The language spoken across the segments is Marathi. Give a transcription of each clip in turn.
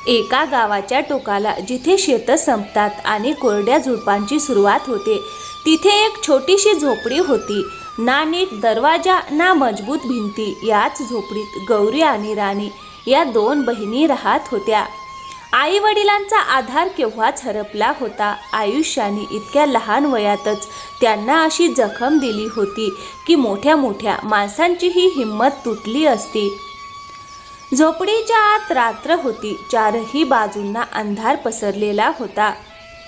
एका गावाच्या टोकाला जिथे शेतं संपतात आणि कोरड्या झुडपांची सुरुवात होते तिथे एक छोटीशी झोपडी होती. ना नीट दरवाजा ना मजबूत भिंती. याच झोपडीत गौरी आणि राणी या दोन बहिणी राहत होत्या. आई वडिलांचा आधार केव्हाच हरपला होता. आयुष्याने इतक्या लहान वयातच त्यांना अशी जखम दिली होती की मोठ्या मोठ्या माणसांचीही हिंमत तुटली असती. झोपडीच्या आत रात्र होती. चारही बाजूंना अंधार पसरलेला होता.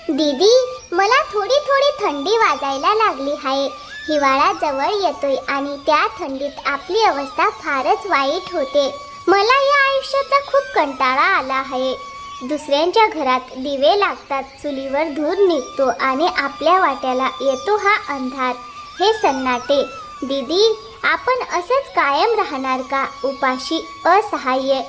दीदी, मला थोडी थोडी थंडी वाजायला लागली आहे. हिवाळा जवळ येतोय आणि त्या थंडीत आपली अवस्था फारच वाईट होते. मला या आयुष्याचा खूप कंटाळा आला आहे. दुसऱ्यांच्या घरात दिवे लागतात, चुलीवर धूर निघतो आणि आपल्या वाट्याला येतो हा अंधार, हे सन्नाटे. दीदी, आपण असंच कायम राहणार का, उपाशी, असहाय्य?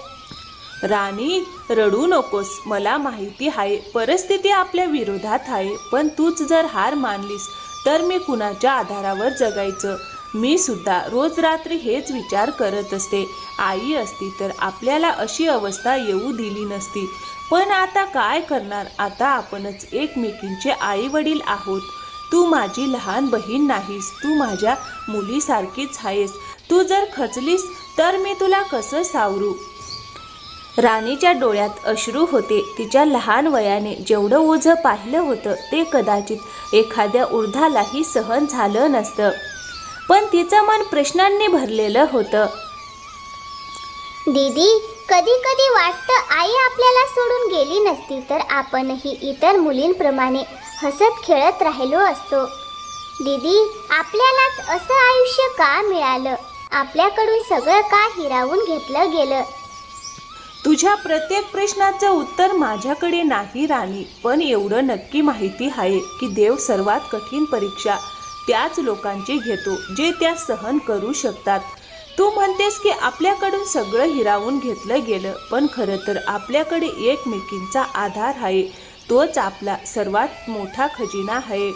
राणी, रडू नकोस. मला माहिती आहे परिस्थिती आपल्या विरोधात आहे, पण तूच जर हार मानलीस तर मी कुणाच्या आधारावर जगायचं? मी सुद्धा रोज रात्री हेच विचार करत असते. आई असती तर आपल्याला अशी अवस्था येऊ दिली नसती. पण आता काय करणार? आता आपणच एकमेकींचे आई वडील आहोत. तू माझी लहान बहीण नाहीस, तू माझ्या मुलीसारखीच आहेस. तू जर खचलीस तर मी तुला कसं सावरू? राणीच्या डोळ्यात अश्रू होते. तिच्या लहान वयाने जेवढं ओझं पाहिलं होतं ते कदाचित एखाद्या वृद्धालाही सहन झालं नसतं. पण तिचं मन प्रश्नांनी भरलेलं होतं. दीदी, कधी कधी वाटतं आई आपल्याला सोडून गेली नसती तर आपणही इतर मुलींप्रमाणे हसत खेळत राहिलो असतो. दीदी, आपल्यालाच असं आयुष्य का मिळालं? आपल्याकडून सगळं का हिरावून घेतलं गेलं? तुझ्या प्रत्येक प्रश्नाचं उत्तर माझ्याकडे नाही राणी, पण एवढं नक्की माहिती आहे की देव सर्वात कठीण परीक्षा त्याच लोकांची घेतो जे त्या सहन करू शकतात. तू म्हणतेस की आपल्याकडून सगळं हिरावून घेतलं गेलं, पण खरं तर आपल्याकडे एकमेकींचा आधार आहे. तोच आपला सर्वात मोठा खजिना आहे.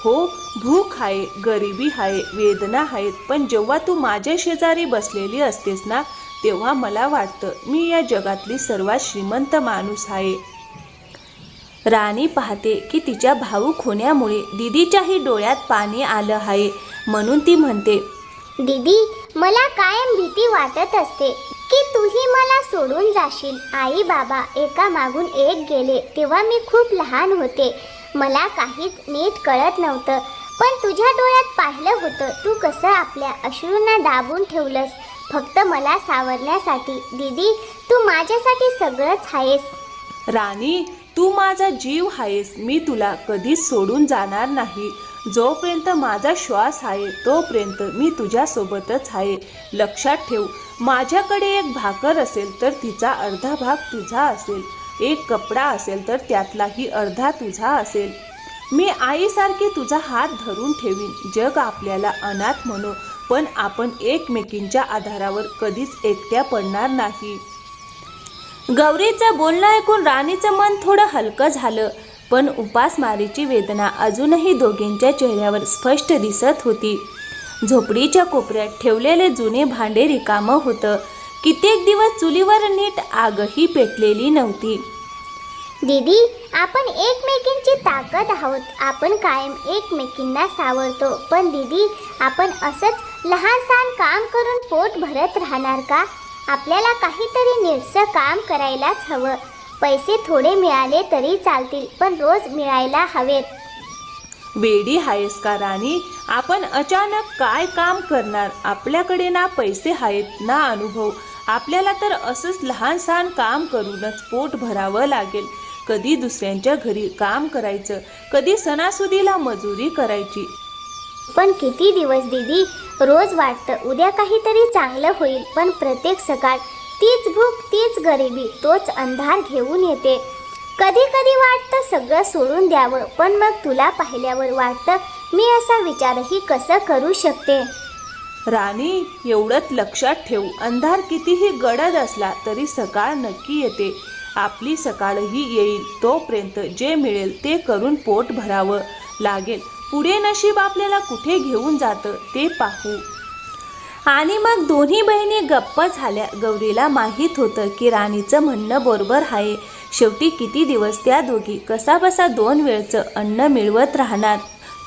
हो, भूक आहे, गरिबी आहे, वेदना आहेत, पण जेव्हा तू माझ्या शेजारी बसलेली असतेस ना, तेव्हा मला वाटतं मी या जगातली सर्वात श्रीमंत माणूस आहे. राणी पाहते की तिच्या भावूक होण्यामुळे दीदीच्याही डोळ्यात पाणी आलं आहे, म्हणून ती म्हणते, दीदी, मला कायम भीती वाटत असते की तूही मला सोडून जाशील. आई बाबा एका मागून एक गेले तेव्हा मी खूप लहान होते. मला काहीच नीट कळत नव्हतं, पण तुझ्या डोळ्यात पाहिलं होतं तू कसं आपल्या अश्रूंना दाबून ठेवलंस, फक्त मला सावरण्यासाठी. दीदी, तू माझ्यासाठी सगळंच आहेस. राणी, तू माझा जीव आहेस. मी तुला कधीच सोडून जाणार नाही. जोपर्यंत माझा श्वास आहे तोपर्यंत मी तुझ्यासोबतच आहे. लक्षात ठेव, माझ्याकडे एक भाकर असेल तर तिचा अर्धा भाग तुझा असेल. एक कपडा असेल तर त्यातलाही अर्धा तुझा असेल. मी आईसारखी तुझा हात धरून ठेवीन. जग आपल्याला अनाथ म्हणू, पण आपण एकमेकींच्या आधारावर कधीच एकट्या पडणार नाही. गौरीचं बोलणं ऐकून राणीचं मन थोडं हलकं झालं, पण उपासमारीची वेदना अजूनही दोघींच्या चेहऱ्यावर स्पष्ट दिसत होती. झोपडीच्या कोपऱ्यात ठेवलेले जुने भांडे रिकामं होतं. कित्येक दिवस चुलीवर नीट आगही पेटलेली नव्हती. दीदी, आपण एकमेकींची ताकद आहोत. आपण कायम एकमेकींना सावरतो. पण दीदी, आपण असंच लहान सहान काम करून पोट भरत राहणार का? आपल्याला काहीतरी नीटसं काम करायलाच हवं. पैसे थोडे मिळाले तरी चालतील, पण रोज मिळायला हवेत. वेडी आहेस का राणी? आपण अचानक काय काम करणार? आपल्याकडे ना पैसे आहेत ना अनुभव. आपल्याला तर असंच लहान सहान काम करूनच पोट भरावं लागेल. कधी दुसऱ्यांच्या घरी काम करायचं, कधी सणासुदीला मजुरी करायची. पण किती दिवस दीदी? रोज वाटतं उद्या काहीतरी चांगलं होईल, पण प्रत्येक सकाळ तीच भूक, तीच गरिबी, तोच अंधार घेऊन येते. कधी कधी वाटतं सगळं सोडून द्यावं, पण मग तुला पाहिल्यावर वाटतं मी असा विचारही कसं करू शकते. राणी, एवढंच लक्षात ठेव, अंधार कितीही गडद असला तरी सकाळ नक्की येते. आपली सकाळही येईल. तोपर्यंत जे मिळेल ते करून पोट भरावं लागेल. पुढे नशीब आपल्याला कुठे घेऊन जातं ते पाहू. आणि मग दोन्ही बहिणी गप्प झाल्या. गौरीला माहीत होतं की राणीचं म्हणणं बरोबर आहे. शेवटी किती दिवस त्या दोघी कसाबसा 2 वेळचं अन्न मिळवत राहणार.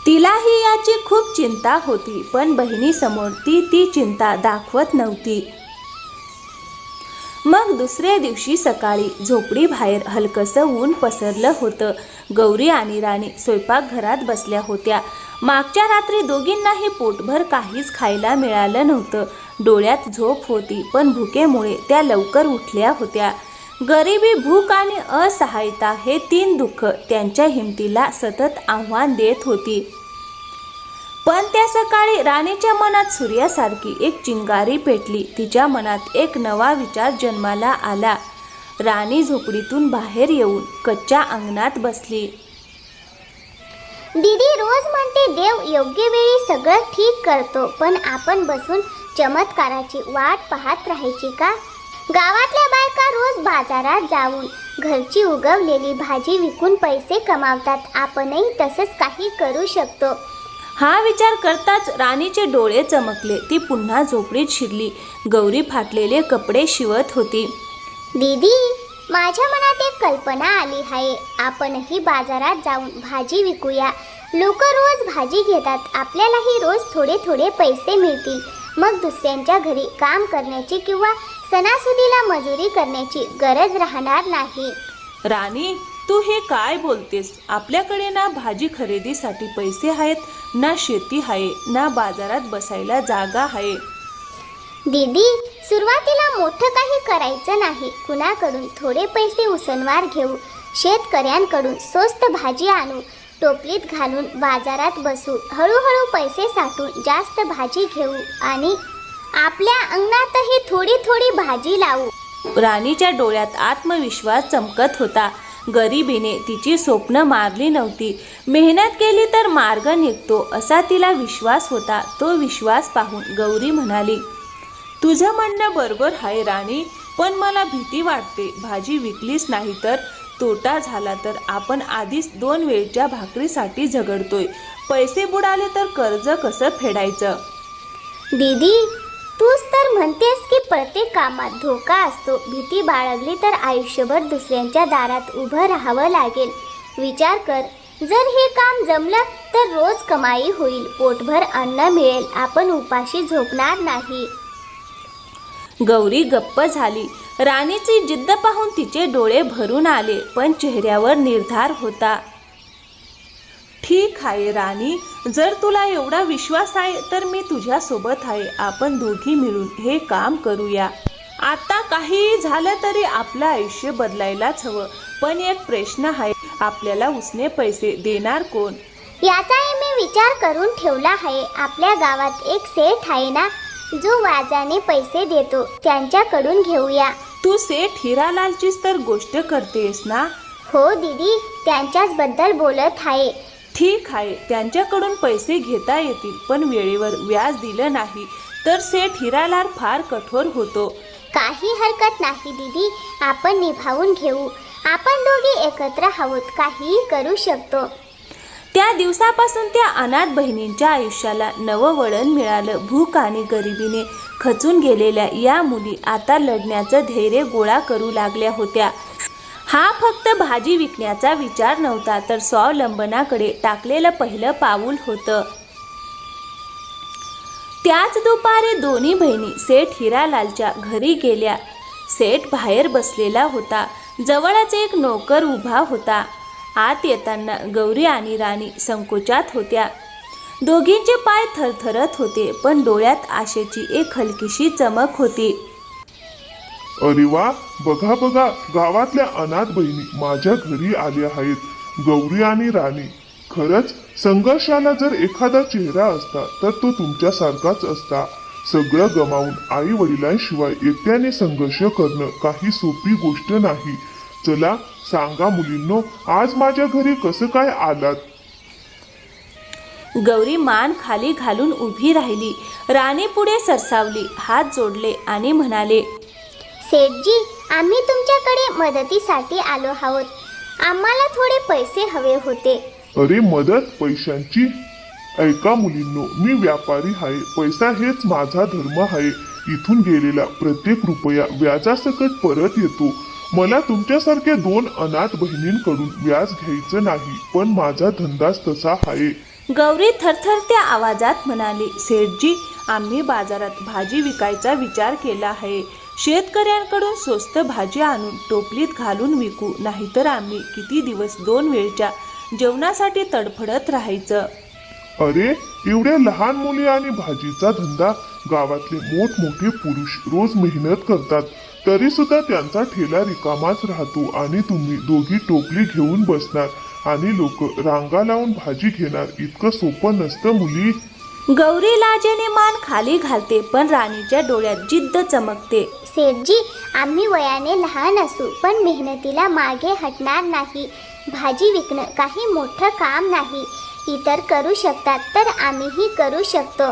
तिलाही याची खूप चिंता होती, पण बहिणीसमोर ती चिंता दाखवत नव्हती. मग दुसऱ्या दिवशी सकाळी झोपडीबाहेर हलकसं ऊन पसरलं होतं. गौरी आणि राणी स्वयंपाकघरात बसल्या होत्या. मागच्या रात्री दोघींनाही पोटभर काहीच खायला मिळालं नव्हतं. डोळ्यात झोप होती, पण भुकेमुळे त्या लवकर उठल्या होत्या. गरिबी, भूक आणि असहायता हे 3 दुःख त्यांच्या हिमतीला सतत आव्हान देत होती. पण त्या सकाळी राणीच्या मनात सूर्यासारखी एक चिंगारी पेटली. तिच्या मनात एक नवा विचार जन्माला आला. राणी झोपडीतून बाहेर येऊन कच्च्या अंगणात बसली. दीदी रोज म्हणते देव योग्य वेळी सगळं ठीक करतो, पण आपण बसून चमत्काराची वाट पाहत राहायची का? गावातल्या बायका रोज बाजारात जाऊन घरची उगवलेली भाजी विकून पैसे कमावतात. आपणही तसंच काही करू शकतो. हा विचार करताच राणीचे डोळे चमकले. ती पुन्हा झोपडीत शिरली. गौरी फाटलेले कपडे शिवत होती. दीदी, माझ्या मनात एक कल्पना आली आहे. आपणही बाजारात जाऊन भाजी विकूया. लोक रोज भाजी घेतात. आपल्यालाही रोज थोडे थोडे पैसे मिळतील. मग दुसऱ्यांच्या घरी काम करण्याची किंवा सणासुदीला मजुरी करण्याची गरज राहणार नाही. राणी, तू हे काय बोलतेस? आपल्याकडे ना भाजी खरेदीसाठी पैसे आहेत, ना शेती आहे, ना बाजारात बसायला जागा आहे. दीदी, सुरुवातीला मोठं काही करायचं नाही. कुणाकडून थोडे पैसे उसनवार घेऊ. शेतकऱ्यांकडून स्वस्त भाजी आणू. टोपलीत घालून बाजारात बसू. हळूहळू पैसे साठवून जास्त भाजी घेऊ आणि आपल्या अंगणातही थोडी थोडी भाजी लावू. राणीच्या डोळ्यात आत्मविश्वास चमकत होता. गरिबीने तिची स्वप्न मारली नव्हती. मेहनत केली तर मार्ग निघतो असा तिला विश्वास होता. तो विश्वास पाहून गौरी म्हणाली, तुझं म्हणणं बरोबर आहे राणी, पण मला भीती वाटते. भाजी विकलीच नाही तर तोटा झाला तर आपण आधीच 2 वेळच्या भाकरीसाठी झगडतोय. पैसे बुडाले तर कर्ज कसं फेडायचं? दीदी, तूच तर म्हणतेस की प्रत्येक कामात धोका असतो. भीती बाळगली तर आयुष्यभर दुसऱ्यांच्या दारात उभं राहावं लागेल. विचार कर, जर हे काम जमलं तर रोज कमाई होईल. पोटभर अन्न मिळेल. आपण उपाशी झोपणार नाही. गौरी गप्प झाली. राणीची जिद्द पाहून तिचे डोळे भरून आले, पण चेहऱ्यावर निर्धार होता. ठीक आहे राणी, जर तुला एवढा विश्वास आहे तर मी तुझ्या सोबत आहे. आपण दोघी मिळून हे काम करूया. आता काही झालं तरी आपलं आयुष्य बदलायलाच हवं. पण एक प्रश्न आहे, आपल्याला उसने पैसे देणार कोण? याचाही मी विचार करून ठेवला आहे. आपल्या गावात एक सेठ आहे ना, जो व्याजाने पैसे देतो. त्यांच्याकडून घेऊया. तू सेठ हिरालालचीच तर गोष्ट करतेस ना? हो दीदी, त्यांच्याच बद्दल बोलत आहे. ठीक आहे, त्यांच्याकडून पैसे घेता येतील, पण वेळेवर व्याज दिलं नाही तर सेठ हिरालाल फार कठोर होतो. काही हरकत नाही दीदी, आपण निभावून घेऊ. आपण दोघी एकत्र आहोत, काहीही करू शकतो. त्या दिवसापासून त्या अनाथ बहिणींच्या आयुष्याला नवं वळण मिळालं. भूक आणि गरिबीने खचून गेलेल्या या मुली आता लढण्याचं धैर्य गोळा करू लागल्या होत्या. हा फक्त भाजी विकण्याचा विचार नव्हता, तर स्वावलंबनाकडे टाकलेलं पहिलं पाऊल होतं. त्याच दुपारी दोन्ही बहिणी सेठ हिरालालच्या घरी गेल्या. सेठ बाहेर बसलेला होता. जवळच एक नोकर उभा होता. आत येताना गौरी आणि राणी संकोचात होत्या. दोघींचे पाय थरथरत होते, पण डोळ्यात आशेची एक हलकीशी चमक होती. अरे वा, बघा बघा, गावातल्या अनाथ बहिणी माझ्या घरी आल्या आहेत. गौरी आणि राणी, खरंच संघर्षाला जर एखादा चेहरा असता तर तो तुमच्यासारखाच असता. सगळं गमावून आई वडिलांशिवाय एकट्याने संघर्ष करणं काही सोपी गोष्ट नाही. चला सांगा मुलींनो, आज माझ्या घरी कसं काय आलात? गौरी मान खाली घालून उभी राहिली. राणी पुढे सरसावली, हात जोडले आणि म्हणाले, सेठजी, आम्ही तुमच्याकडे मदतीसाठी आलो आहोत. आम्हाला थोडे पैसे हवे होते. अरे, मदत पैशांची? ऐका मुलींनो, मी व्यापारी आहे. पैसा हेच माझा धर्म आहे. इथून गेलेला प्रत्येक रुपया व्याजासकट परत येतो. मला तुमच्यासारख्या 2 अनाथ बहिणींकडून व्याज घ्यायचं नाही, पण माझा धंदाच तसा आहे. गौरी थरथरत्या आवाजात म्हणाली, सेठजी, आम्ही बाजारात भाजी विकायचा विचार केला आहे. शेतकऱ्यांकडून स्वस्त भाजी आणून टोपलीत घालून विकू, नाहीतर आम्ही किती दिवस 2 वेळच्या जेवणासाठी तडफडत राहायचं. अरे, एवढ्या लहान मुली आणि भाजीचा धंदा? गावातले मोठमोठे पुरुष रोज मेहनत करतात, तरी सुद्धा त्यांचा ठेला रिकामाच राहतो आणि तुम्ही दोघी टोपली घेऊन बसणार आणि लोक रांगा लावून भाजी घेणार. इतकं सोपं नसतं मुली. गौरी लाजेने मान खाली घालते, पण राणीच्या डोळ्यात जिद्द चमकते. सेठजी, आम्ही वयाने लहान असू पण मेहनतीला मागे हटणार नाही. भाजी विकणं काही मोठं काम नाही. इतर करू शकतात तर आम्हीही करू शकतो.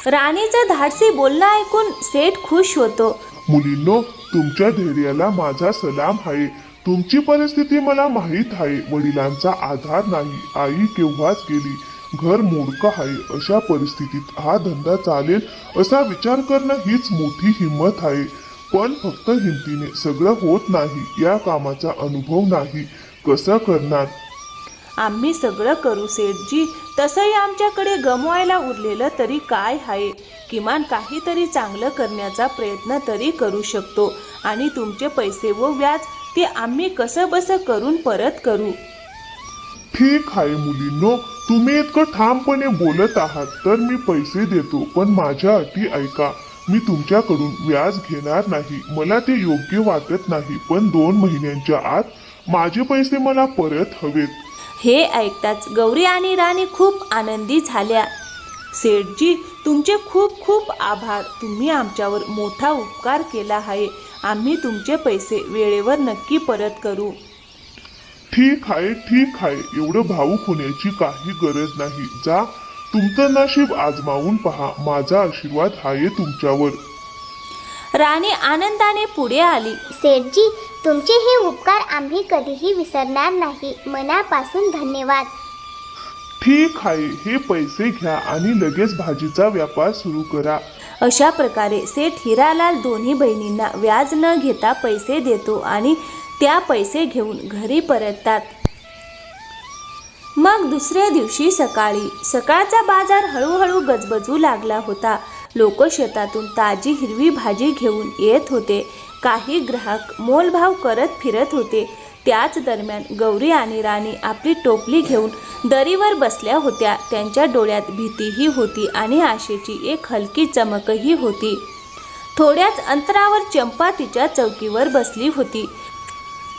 राणीचं धाडसी बोलणं ऐकून सेठ खुश होतो. मुलींनो, तुमच्या धैर्याला माझा सलाम आहे. तुमची परिस्थिती मला माहीत आहे. वडिलांचा आधार नाही, आई केव्हाच गेली, घर मोडकं आहे. अशा परिस्थितीत हा धंदा चालेल असा विचार करणं हीच मोठी हिंमत आहे. पण फक्त हिमतीने सगळं होत नाही. या कामाचा अनुभव नाही. कसं करणार? आम्ही सगळं करू सेठजी. तसंही आमच्याकडे गमवायला उरलेलं तरी काय आहे. किमान काहीतरी चांगलं करण्याचा प्रयत्न तरी करू शकतो. आणि तुमचे पैसे व व्याज ते आम्ही कसं बसं करून परत करू. ठीक आहे मुलींनो, तुम्ही इतकं ठामपणे बोलत आहात तर मी पैसे देतो, पण माझ्या अटी ऐका. मी तुमच्याकडून व्याज घेणार नाही. मला ते योग्य वाटत नाही, पण 2 महिन्यांच्या आत माझे पैसे मला परत हवेत. हे ऐकताच गौरी आणि राणी खूप आनंदी झाल्या. सेठजी, तुमचे खूप खूप आभार. तुम्ही आमच्यावर मोठा उपकार केला आहे. आम्ही तुमचे पैसे वेळेवर नक्की परत करू. ठीक आहे, ठीक आहे. एवढं भावूक होण्याची काही गरज नाही. जा, तुमचं नशीब आजमावून पहा. माझा आशीर्वाद आहे तुमच्यावर. राणी आनंदाने पुढे आली. सेठजी, तुमचे हे उपकार आम्ही कधीही विसरणार नाही. मनापासून धन्यवाद. ठीक आहे, हे पैसे घ्या आणि लगेच भाजीचा व्यापार सुरू करा. अशा प्रकारे सेठ हिरालाल दोन्ही बहिणींना व्याज न घेता पैसे देतो आणि त्या पैसे घेऊन घरी परततात. मग दुसऱ्या दिवशी सकाळचा बाजार हळूहळू गजबजू लागला होता. लोक शेतातून ताजी हिरवी भाजी घेऊन येत होते. काही ग्राहक मोलभाव करत फिरत होते. त्याच दरम्यान गौरी आणि राणी आपली टोपली घेऊन दरीवर बसल्या होत्या. त्यांच्या डोळ्यात भीतीही होती आणि आशेची एक हलकी चमकही होती. थोड्याच अंतरावर चंपा तिच्या चौकीवर बसली होती.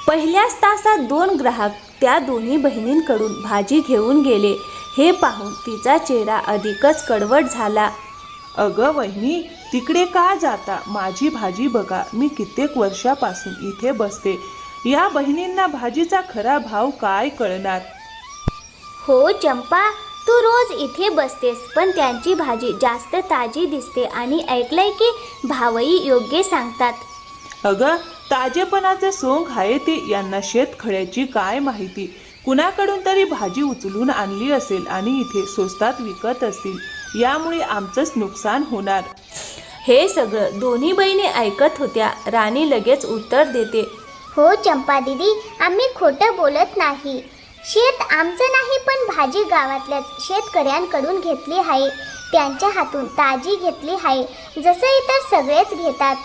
पहिल्याच तासात 2 ग्राहक त्या दोन्ही बहिणींकडून भाजी घेऊन गेले. हे पाहून तिचा चेहरा अधिकच कडवट झाला. अगं वहिनी, तिकडे का जाता? माझी भाजी बघा. मी कित्येक वर्षापासून इथे बसते. या बहिणींना भाजीचा खरा भाव काय कळणार? हो चंपा, तू रोज इथे बसतेस, पण त्यांची भाजी जास्त ताजी दिसते आणि ऐकलंय की भावही योग्य सांगतात. अगं, ताजेपणाचे सोंग आहे ते यांना शेतखळ्याची काय माहिती. कुणाकडून तरी भाजी उचलून आणली असेल आणि इथे स्वस्तात विकत असतील. यामुळे आमचंच नुकसान होणार. हे सगळं दोन्ही बहिणी ऐकत होत्या. राणी लगेच उत्तर देते. हो चंपा दीदी, आम्ही खोटं बोलत नाही. शेत आमचं नाही, पण भाजी गावातल्याच शेतकऱ्यांकडून घेतली आहे. त्यांच्या हातून ताजी घेतली आहे, जसं इतर सगळेच घेतात.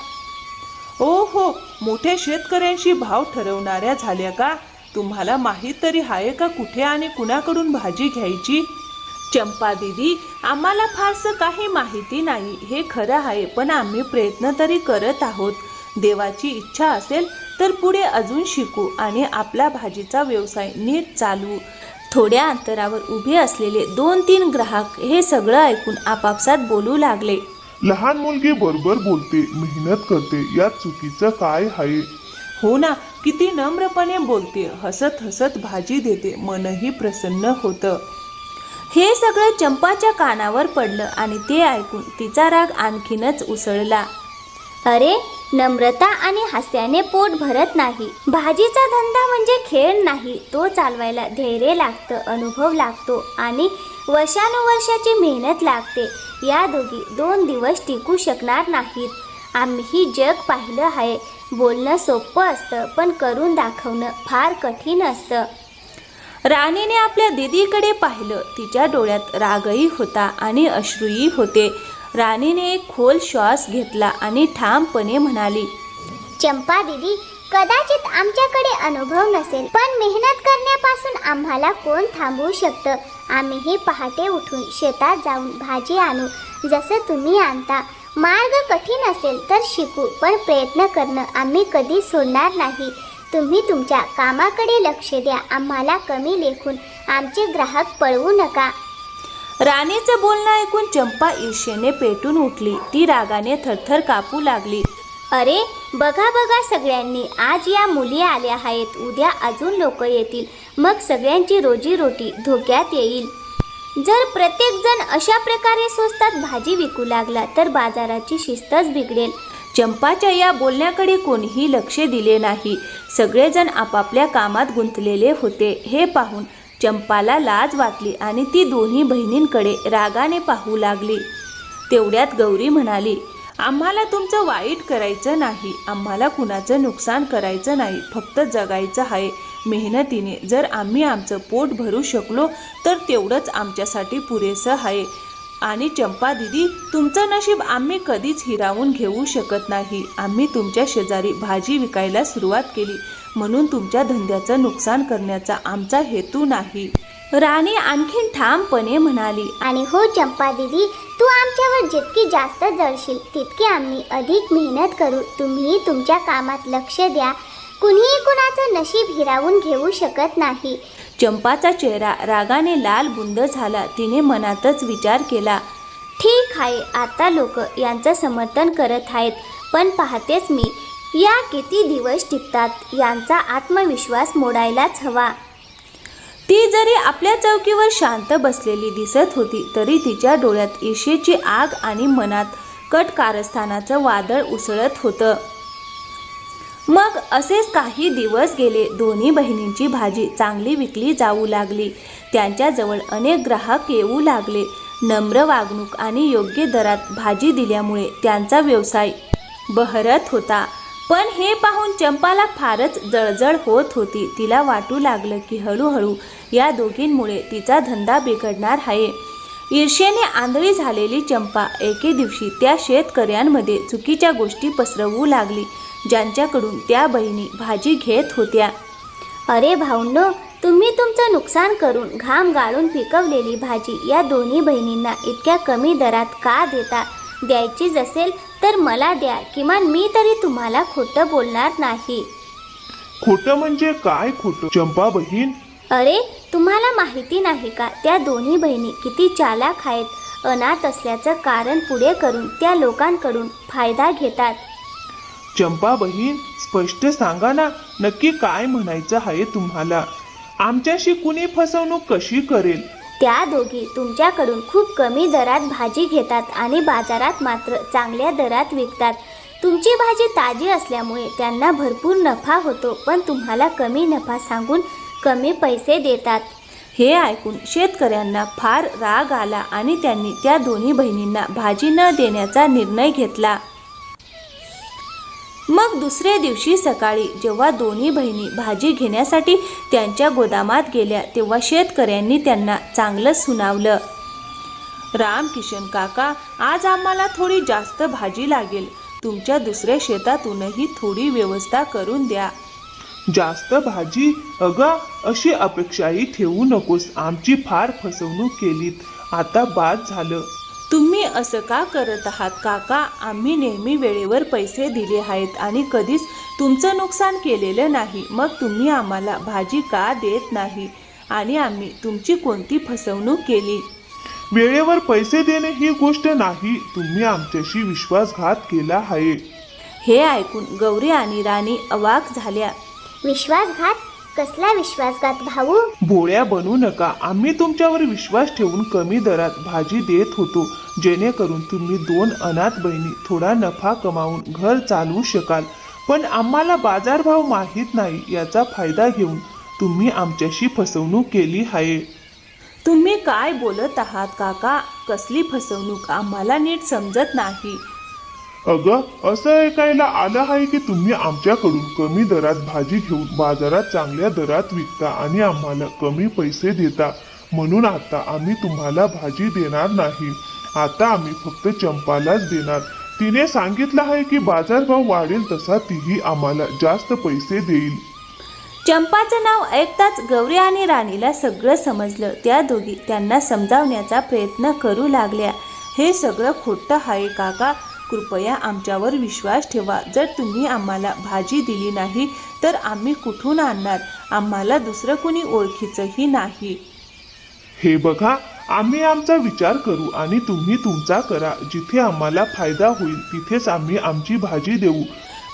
ओ हो, मोठ्या शेतकऱ्यांशी भाव ठरवणाऱ्या झाल्या का? तुम्हाला माहीत तरी आहे का कुठे आणि कुणाकडून भाजी घ्यायची? चंपा दीदी, आम्हाला फारसं काही माहिती नाही, हे खरं आहे, पण आम्ही प्रयत्न तरी करत आहोत. देवाची इच्छा असेल तर पुढे अजून शिकू आणि आपला भाजीचा व्यवसाय नीट चालवू. थोड्या अंतरावर उभे असलेले 2-3 ग्राहक हे सगळं ऐकून आपापसात बोलू लागले. लहान मुलगी बरोबर बोलते, मेहनत करते, यात चुकीचं काय आहे? हो ना, किती नम्रपणे बोलते, हसत हसत भाजी देते, मनही प्रसन्न होतं. हे सगळं चंपाच्या कानावर पडलं आणि ते ऐकून तिचा राग आणखीनच उसळला. अरे, नम्रता आणि हास्याने पोट भरत नाही. भाजीचा धंदा म्हणजे खेळ नाही, तो चालवायला धैर्य लागतं, अनुभव लागतो आणि वर्षानुवर्षाची मेहनत लागते. या दोघी 2 दिवस टिकू शकणार नाहीत. आम्ही जग पाहिलं आहे. बोलणं सोपं असतं, पण करून दाखवणं फार कठीण असतं. राणीने आपल्या दीदीकडे पाहिलं. तिच्या डोळ्यात रागही होता आणि अश्रूही होते. राणीने एक खोल श्वास घेतला आणि ठामपणे म्हणाली, चंपा दीदी, कदाचित आमच्याकडे अनुभव नसेल, पण मेहनत करण्यापासून आम्हाला कोण थांबवू शकतं? आम्हीही पहाटे उठून शेतात जाऊन भाजी आणू, जसं तुम्ही आणता. मार्ग कठीण असेल तर शिकू, पण प्रयत्न करणं आम्ही कधी सोडणार नाही. तुम्ही तुमच्या कामाकडे लक्ष द्या. आम्हाला कमी लेखून आमचे ग्राहक पळवू नका. राणीचं बोलणं ऐकून चंपा ईर्ष्येने पेटून उठली. ती रागाने थरथर कापू लागली. अरे बघा बघा सगळ्यांनी, आज या मुली आल्या आहेत, उद्या अजून लोक येतील, मग सगळ्यांची रोजीरोटी धोक्यात येईल. जर प्रत्येकजण अशा प्रकारे स्वस्तात भाजी विकू लागला तर बाजाराची शिस्तच बिघडेल. चंपाच्या या बोलण्याकडे कोणीही लक्ष दिले नाही. सगळेजण आपापल्या कामात गुंतलेले होते. हे पाहून चंपाला लाज वाटली आणि ती दोन्ही बहिणींकडे रागाने पाहू लागली. तेवढ्यात गौरी म्हणाली, आम्हाला तुमचं वाईट करायचं नाही, आम्हाला कुणाचं नुकसान करायचं नाही, फक्त जगायचं आहे मेहनतीने. जर आम्ही आमचं पोट भरू शकलो तर तेवढंच आमच्यासाठी पुरेसं आहे. आणि चंपा दीदी, तुमचं नशीब आम्ही कधीच हिरावून घेऊ शकत नाही. आम्ही तुमच्या शेजारी भाजी विकायला सुरुवात केली म्हणून तुमच्या धंद्याचं नुकसान करण्याचा आमचा हेतू नाही. राणी आणखीन ठामपणे म्हणाली, आणि हो चंपा दीदी, तू आमच्यावर जितकी जास्त जळशील तितकी आम्ही अधिक मेहनत करू. तुम्ही तुमच्या कामात लक्ष द्या. कुणीही कुणाचं नशीब हिरावून घेऊ शकत नाही. चंपाचा चेहरा रागाने लाल बुंद झाला. तिने मनातच विचार केला, ठीक आहे, आता लोक यांचं समर्थन करत आहेत, पण पाहतेच मी या किती दिवस टिकतात. यांचा आत्मविश्वास मोडायलाच हवा. ती जरी आपल्या चौकीवर शांत बसलेली दिसत होती तरी तिच्या डोळ्यात ईर्ष्येची आग आणि मनात कट कारस्थानाचं वादळ उसळत होतं. मग असेच काही दिवस गेले. दोन्ही बहिणींची भाजी चांगली विकली जाऊ लागली. त्यांच्याजवळ अनेक ग्राहक येऊ लागले. नम्र वागणूक आणि योग्य दरात भाजी दिल्यामुळे त्यांचा व्यवसाय बहरत होता. पण हे पाहून चंपाला फारच जळजळ होत होती. तिला वाटू लागलं की हळूहळू या दोघींमुळे तिचा धंदा बिघडणार आहे. ईर्ष्येने आंधळी झालेली चंपा एके दिवशी त्या शेतकऱ्यांमध्ये चुकीच्या गोष्टी पसरवू लागली ज्यांच्याकडून त्या बहिणी भाजी घेत होत्या. अरे भाऊंनो, तुम्ही तुमचं नुकसान करून घाम गाळून पिकवलेली भाजी या दोन्ही बहिणींना इतक्या कमी दरात का देता? द्यायचीच असेल तर मला द्या, किमान मी तरी तुम्हाला खोटं बोलणार नाही. खोटं म्हणजे काय खोटं चंपा बहीण? अरे तुम्हाला माहिती नाही का, त्या दोन्ही बहिणी किती चालाक आहेत. अनाथ असल्याचं कारण पुढे करून त्या लोकांकडून फायदा घेतात. चंपा बहीण, स्पष्ट सांगा ना, नक्की काय म्हणायचं आहे तुम्हाला? आमच्याशी कुणी फसवणूक कशी करेल? त्या दोघी तुमच्याकडून खूप कमी दरात भाजी घेतात आणि बाजारात मात्र चांगल्या दरात विकतात. तुमची भाजी ताजी असल्यामुळे त्यांना भरपूर नफा होतो, पण तुम्हाला कमी नफा सांगून कमी पैसे देतात. हे ऐकून शेतकऱ्यांना फार राग आला आणि त्यांनी त्या दोन्ही बहिणींना भाजी न देण्याचा निर्णय घेतला. मग दुसऱ्या दिवशी सकाळी जेव्हा दोन्ही बहिणी भाजी घेण्यासाठी त्यांच्या गोदामात गेल्या तेव्हा शेतकऱ्यांनी त्यांना चांगलंच सुनावलं. रामकिशन काका, आज आम्हाला थोडी जास्त भाजी लागेल. तुमच्या दुसऱ्या शेतातूनही थोडी व्यवस्था करून द्या. जास्त भाजी? अगं, अशी अपेक्षाही ठेवू नकोस. आमची फार फसवणूक केलीत, आता बाद झालं. तुम्ही असं का करत आहात काका? आम्ही नेहमी वेळेवर पैसे दिले आहेत आणि कधीच तुमचं नुकसान केलेलं नाही. मग तुम्ही आम्हाला भाजी का देत नाही? आणि आम्ही तुमची कोणती फसवणूक केली? वेळेवर पैसे देणे ही गोष्ट नाही, तुम्ही आमच्याशी विश्वासघात केला आहे. हे ऐकून गौरी आणि राणी अवाक झाल्या. विश्वासघात? कसला विश्वासघात भाऊ? भोळ्या बनू नका. आम्ही तुमच्यावर विश्वास ठेवून कमी दरात भाजी देत होतो. जेणेकरून तुम्ही 2 अनाथ बहिणी थोडा नफा कमावून घर चालवू शकाल. पण आम्हाला बाजारभाव माहीत नाही याचा फायदा घेऊन तुम्ही आमच्याशी फसवणूक केली आहे. तुम्ही काय बोलत आहात काका? कसली फसवणूक? आम्हाला नीट समजत नाही. अगं, असं ऐकायला आलं आहे की तुम्ही आमच्याकडून कमी दरात भाजी घेऊन बाजारात चांगल्या दरात विकता आणि आम्हाला कमी पैसे देता. म्हणून आता आम्ही तुम्हाला भाजी देणार नाही. आता आम्ही फक्त चंपालाच देणार. तिने सांगितलं आहे की बाजारभाव वाढेल तसा तीही आम्हाला जास्त पैसे देईल. चंपाचं नाव ऐकताच गौरी आणि राणीला सगळं समजलं. त्या दोघी त्यांना समजावण्याचा प्रयत्न करू लागल्या. हे सगळं खोटं आहे काका. कृपया आमच्यावर विश्वास ठेवा. जर तुम्ही आम्हाला भाजी दिली नाही तर आम्ही कुठून आणणार? आम्हाला दुसरं कुणी ओळखीचंही नाही. हे बघा, आम्ही आमचा विचार करू आणि तुम्ही तुमचा करा. जिथे आम्हाला फायदा होईल तिथेच आम्ही आमची भाजी देऊ.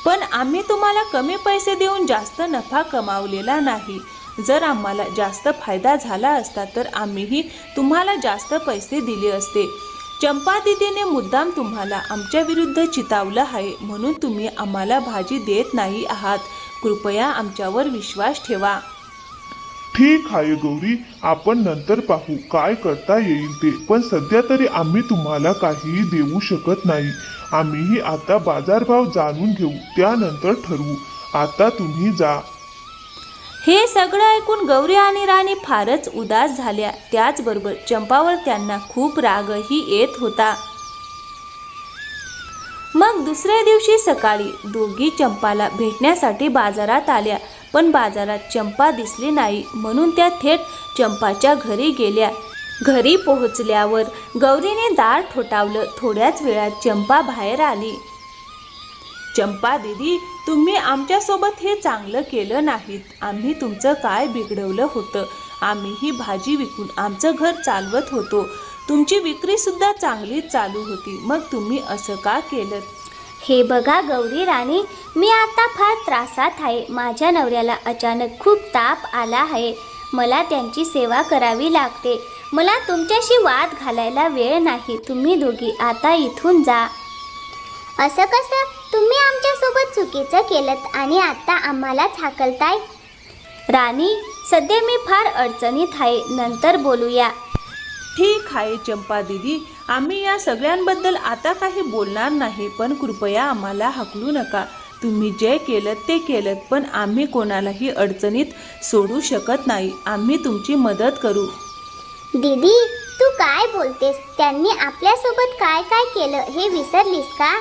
पण आम्ही तुम्हाला कमी पैसे देऊन जास्त नफा कमावलेला नाही. जर आम्हाला जास्त फायदा झाला असता तर आम्हीही तुम्हाला जास्त पैसे दिले असते. चंपा दीदीने मुद्दाम तुम्हाला आमच्या विरुद्ध चितावलं आहे म्हणून तुम्ही आम्हाला भाजी देत नाही आहात. कृपया आमच्यावर विश्वास ठेवा. ठीक आहे गौरी, आपण नंतर पाहू काय करता येईल ते. पण सध्या तरी आम्ही तुम्हाला काहीही देऊ शकत नाही. आम्हीही आता बाजारभाव जाणून घेऊ, त्यानंतर ठरवू. आता तुम्ही जा. हे सगळं ऐकून गौरी आणि राणी फारच उदास झाल्या. त्याचबरोबर चंपावर त्यांना खूप रागही येत होता. मग दुसऱ्या दिवशी सकाळी दोघी चंपाला भेटण्यासाठी बाजारात आल्या. पण बाजारात चंपा दिसली नाही म्हणून त्या थेट चंपाच्या घरी गेल्या. घरी पोहोचल्यावर गौरीने दार ठोठावलं. थोड्याच वेळात चंपा बाहेर आली. चंपा दीदी, तुम्ही आमच्यासोबत हे चांगलं केलं नाहीत. आम्ही तुमचं काय बिघडवलं होतं? आम्हीही भाजी विकून आमचं घर चालवत होतो. तुमची विक्री सुद्धा चांगलीच चालू होती. मग तुम्ही असं का केलं? हे बघा गौरी राणी, मी आता फार त्रासात आहे. माझ्या नवऱ्याला अचानक खूप ताप आला आहे. मला त्यांची सेवा करावी लागते. मला तुमच्याशी वाद घालायला वेळ नाही. तुम्ही दोघी आता इथून जा. असं कसं? तुम्ही आमच्यासोबत चुकीचं केलं आणि आता आम्हालाच हाकलताय? राणी, सध्या मी फार अडचणीत आहे. नंतर बोलूया. ठीक आहे चंपा दीदी, आम्ही या सगळ्यांबद्दल आता काही बोलणार नाही. पण कृपया आम्हाला हाकलू नका. तुम्ही जे केलं ते केलं, पण आम्ही कोणालाही अडचणीत सोडू शकत नाही. आम्ही तुमची मदत करू. दीदी, तू काय बोलतेस? त्यांनी आपल्यासोबत काय काय केलं हे विसरलीस का?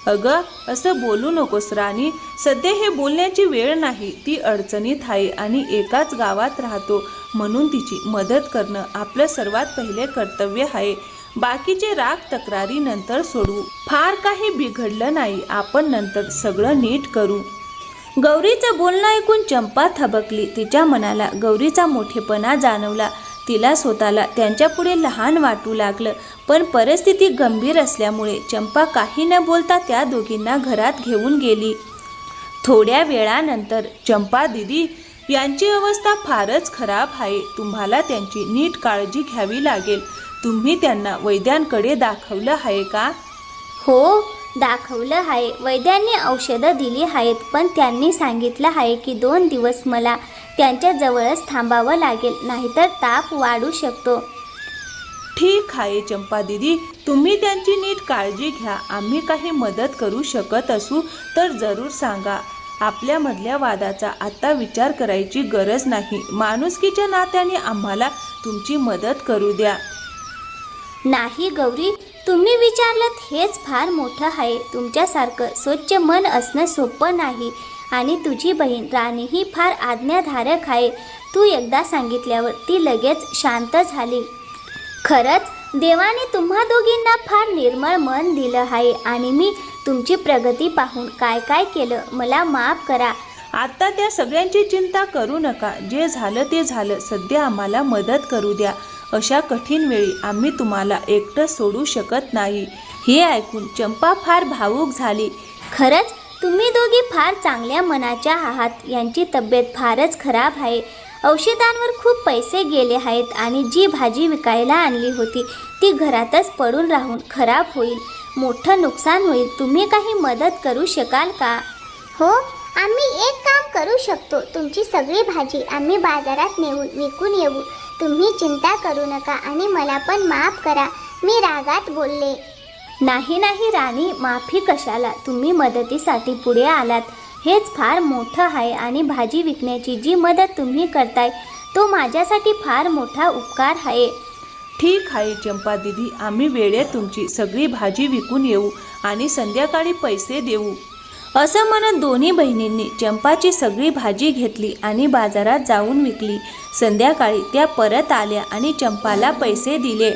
अगं, असं बोलू नकोस राणी. सध्या हे बोलण्याची वेळ नाही. ती अडचणीत आहे आणि एकाच गावात राहतो म्हणून तिची मदत करणं आपलं सर्वात पहिले कर्तव्य आहे. बाकीचे राग तक्रारी नंतर सोडवू. फार काही बिघडलं नाही. आपण नंतर सगळं नीट करू. गौरीचं बोलणं ऐकून चंपा थबकली. तिच्या मनाला गौरीचा मोठेपणा जाणवला. तिला स्वतःला त्यांच्यापुढे लहान वाटू लागलं. पण परिस्थिती गंभीर असल्यामुळे चंपा काही न बोलता त्या दोघींना घरात घेऊन गेली. थोड्या वेळानंतर, चंपा दीदी, यांची अवस्था फारच खराब आहे. तुम्हाला त्यांची नीट काळजी घ्यावी लागेल. तुम्ही त्यांना वैद्यांकडे दाखवलं आहे का? हो, दाखवलं आहे. वैद्यांनी औषधं दिली आहेत. पण त्यांनी सांगितलं आहे की 2 दिवस मला त्यांच्याजवळच थांबावं लागेल, नाहीतर ताप वाढू शकतो. ठीक आहे चंपा दीदी, तुम्ही त्यांची नीट काळजी घ्या. आम्ही काही मदत करू शकत असू तर जरूर सांगा. आपल्यामधल्या वादाचा आता विचार करायची गरज नाही. माणुसकीच्या नात्याने आम्हाला तुमची मदत करू द्या. नाही गौरी, तुम्ही विचारलं हेच फार मोठं आहे. तुमच्यासारखं स्वच्छ मन असणं सोपं नाही. आणि तुझी बहीण राणी ही फार आज्ञाधारक आहे. तू एकदा सांगितल्यावर ती लगेच शांत झाली. खरंच देवाने तुम्हा दोघींना फार निर्मळ मन दिलं आहे आणि मी तुमची प्रगती पाहून काय काय केलं. मला माफ करा. आता त्या सगळ्यांची चिंता करू नका. जे झालं ते झालं. सध्या आम्हाला मदत करू द्या. अशा कठीण वेळी आम्ही तुम्हाला एकटं सोडू शकत नाही. हे ऐकून चंपा फार भावूक झाली. खरंच तुम्ही दोघी फार चांगल्या मनाच्या आहात. यांची तब्येत फारच खराब आहे औषधांवर खूप पैसे गेले आहेत आणि जी भाजी विकायला आणली होती ती घरातच पडून राहून खराब होईल, मोठं नुकसान होईल. तुम्ही काही मदत करू शकाल का? हो, आम्ही एक काम करू शकतो. तुमची सगळी भाजी आम्ही बाजारात नेऊन विकून येऊ. तुम्ही चिंता करू नका आणि मला पण माफ करा. मी रागात बोलले. नाही नाही राणी, माफी कशाला? तुम्ही मदतीसाठी पुढे आलात हेच फार मोठं आहे आणि भाजी विकण्याची जी मदत तुम्ही करताय तो माझ्यासाठी फार मोठा उपकार आहे. ठीक आहे चंपा दीदी, आम्ही वेळेत तुमची सगळी भाजी विकून येऊ आणि संध्याकाळी पैसे देऊ. असं म्हणत दोन्ही बहिणींनी चंपाची सगळी भाजी घेतली आणि बाजारात जाऊन विकली. संध्याकाळी त्या परत आल्या आणि चंपाला पैसे दिले.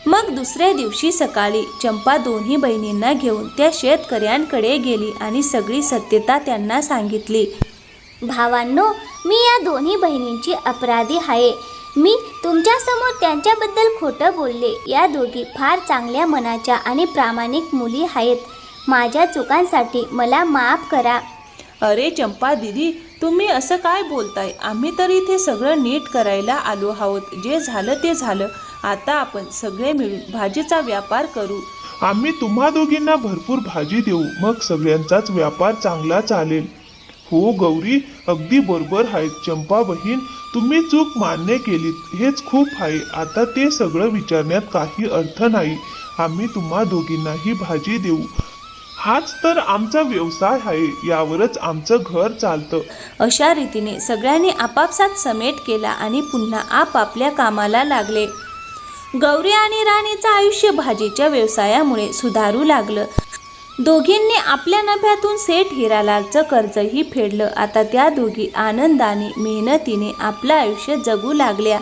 मग दुसऱ्या दिवशी सकाळी चंपा दोन्ही बहिणींना घेऊन त्या शेतकऱ्यांकडे गेली आणि सगळी सत्यता त्यांना सांगितली. भावांनो, मी या दोन्ही बहिणींची अपराधी आहे. मी तुमच्यासमोर त्यांच्याबद्दल खोटं बोलले. या दोघी फार चांगल्या मनाच्या आणि प्रामाणिक मुली आहेत. माझ्या चुकांसाठी मला माफ करा. अरे चंपा दीदी, तुम्ही असं काय बोलताय? आम्ही तर इथे सगळं नीट करायला आलो आहोत. जे झालं ते झालं. आता आपण सगळे मिळून भाजीचा व्यापार करू. आम्ही तुम्हा दोघींना भरपूर भाजी देऊ, मग सगळ्यांचाच व्यापार चांगला चालेल. हो गौरी, अगदी बरोबर आहेत. चंपा बहीण, तुम्ही चूक मान्य केलीत हेच खूप आहे. आता ते सगळं विचारण्यात काही अर्थ नाही. आम्ही तुम्हा दोघींनाही भाजी देऊ. हाच तर आमचा व्यवसाय आहे. यावरच आमचं घर चालतं. अशा रीतीने सगळ्यांनी आपापसात समेट केला आणि पुन्हा आपापल्या कामाला लागले. गौरी आणि राणीचं आयुष्य भाजीच्या व्यवसायामुळे सुधारू लागलं. दोघींनी आपल्या नफ्यातून सेठ हिरालालचं कर्जही फेडलं. आता त्या दोघी आनंदाने मेहनतीने आपलं आयुष्य जगू लागल्या.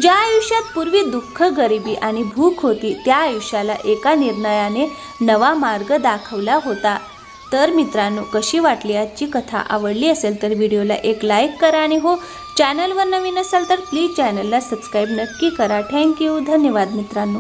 ज्या आयुष्यात पूर्वी दुःख, गरिबी आणि भूक होती त्या आयुष्याला एका निर्णयाने नवा मार्ग दाखवला होता. तर मित्रांनो, कशी वाटली आजची कथा? आवडली असेल तर व्हिडिओला एक लाईक करा आणि हो, चॅनलवर नवीन असाल तर प्लीज चॅनलला सबस्क्राईब नक्की करा. थँक्यू. धन्यवाद मित्रांनो.